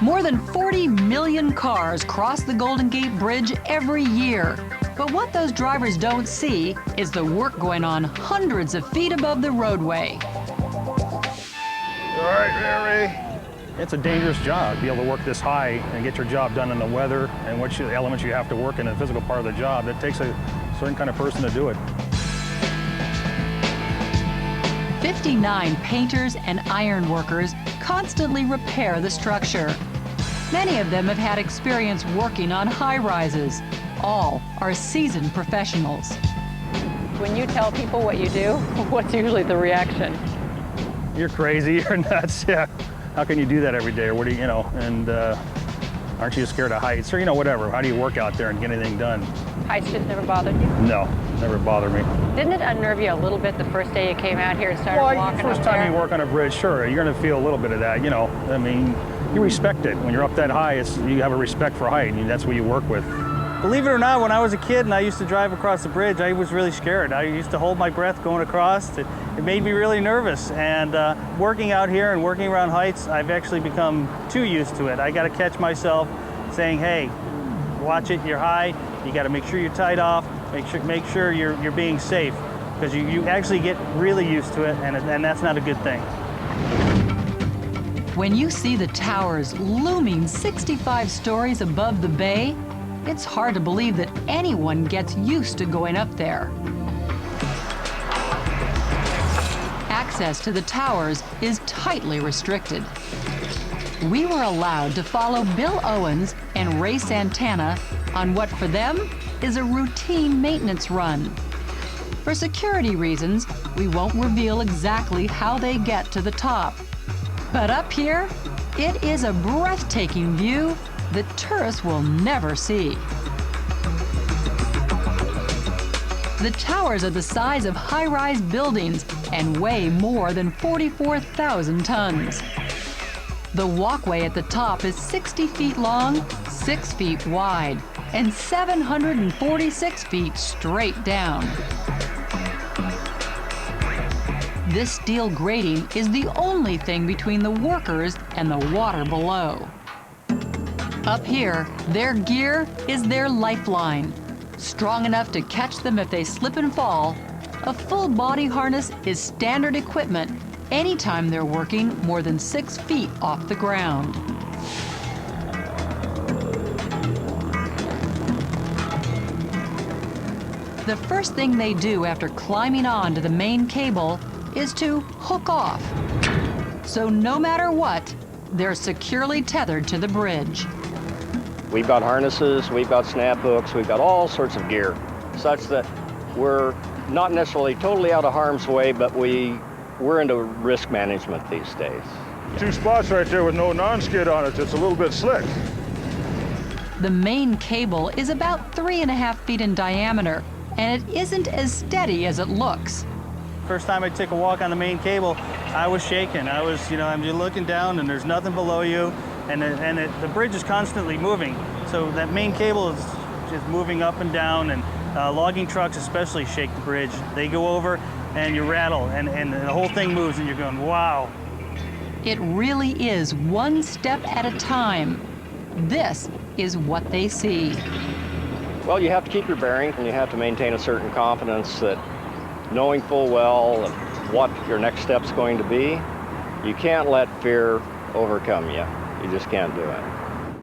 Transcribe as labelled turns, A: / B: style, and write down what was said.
A: More than 40 million cars cross the Golden Gate Bridge every year. But what those drivers don't see is the work going on hundreds of feet above the roadway.
B: All right, Larry. It's a dangerous job to be able to work this high and get your job done in the weather and which elements you have to work in the physical part of the job. It takes a certain kind of person to do it.
A: 59 painters and iron workers constantly repair the structure. Many of them have had experience working on high-rises. All are seasoned professionals.
C: When you tell people what you do, what's usually the reaction?
B: You're crazy, you're nuts, yeah. How can you do that every day, or what do you, and aren't you scared of heights, or whatever. How do you work out there and get anything done?
C: Heights just never bothered you?
B: No, never bothered me.
C: Didn't it unnerve you a little bit the first day you came out here and started walking up there?
B: First time you work on a bridge, sure, you're gonna feel a little bit of that, I mean, you respect it. When you're up that high, you have a respect for height, and that's what you work with.
D: Believe it or not, when I was a kid and I used to drive across the bridge, I was really scared. I used to hold my breath going across. It made me really nervous. And working out here and working around heights, I've actually become too used to it. I got to catch myself saying, hey, watch it, you're high. You got to make sure you're tied off. Make sure you're being safe, because you actually get really used to it, and that's not a good thing.
A: When you see the towers looming 65 stories above the bay, it's hard to believe that anyone gets used to going up there. Access to the towers is tightly restricted. We were allowed to follow Bill Owens and Ray Santana on what for them is a routine maintenance run. For security reasons, we won't reveal exactly how they get to the top. But up here, it is a breathtaking view that tourists will never see. The towers are the size of high-rise buildings and weigh more than 44,000 tons. The walkway at the top is 60 feet long, 6 feet wide, and 746 feet straight down. This steel grating is the only thing between the workers and the water below. Up here, their gear is their lifeline. Strong enough to catch them if they slip and fall, a full body harness is standard equipment anytime they're working more than 6 feet off the ground. The first thing they do after climbing on to the main cable is to hook off. So no matter what, they're securely tethered to the bridge.
E: We've got harnesses, we've got snap hooks, we've got all sorts of gear, such that we're not necessarily totally out of harm's way, but we're into risk management these days.
B: 2 spots right there with no non-skid on it. It's a little bit slick.
A: The main cable is about 3.5 feet in diameter, and it isn't as steady as it looks.
D: First time I took a walk on the main cable, I was shaking. I'm just looking down and there's nothing below you, and the bridge is constantly moving. So that main cable is just moving up and down, and logging trucks especially shake the bridge. They go over and you rattle, and the whole thing moves, and you're going, wow.
A: It really is one step at a time. This is what they see.
E: Well, you have to keep your bearing, and you have to maintain a certain confidence that knowing full well what your next step's going to be, you can't let fear overcome you. You just can't do it.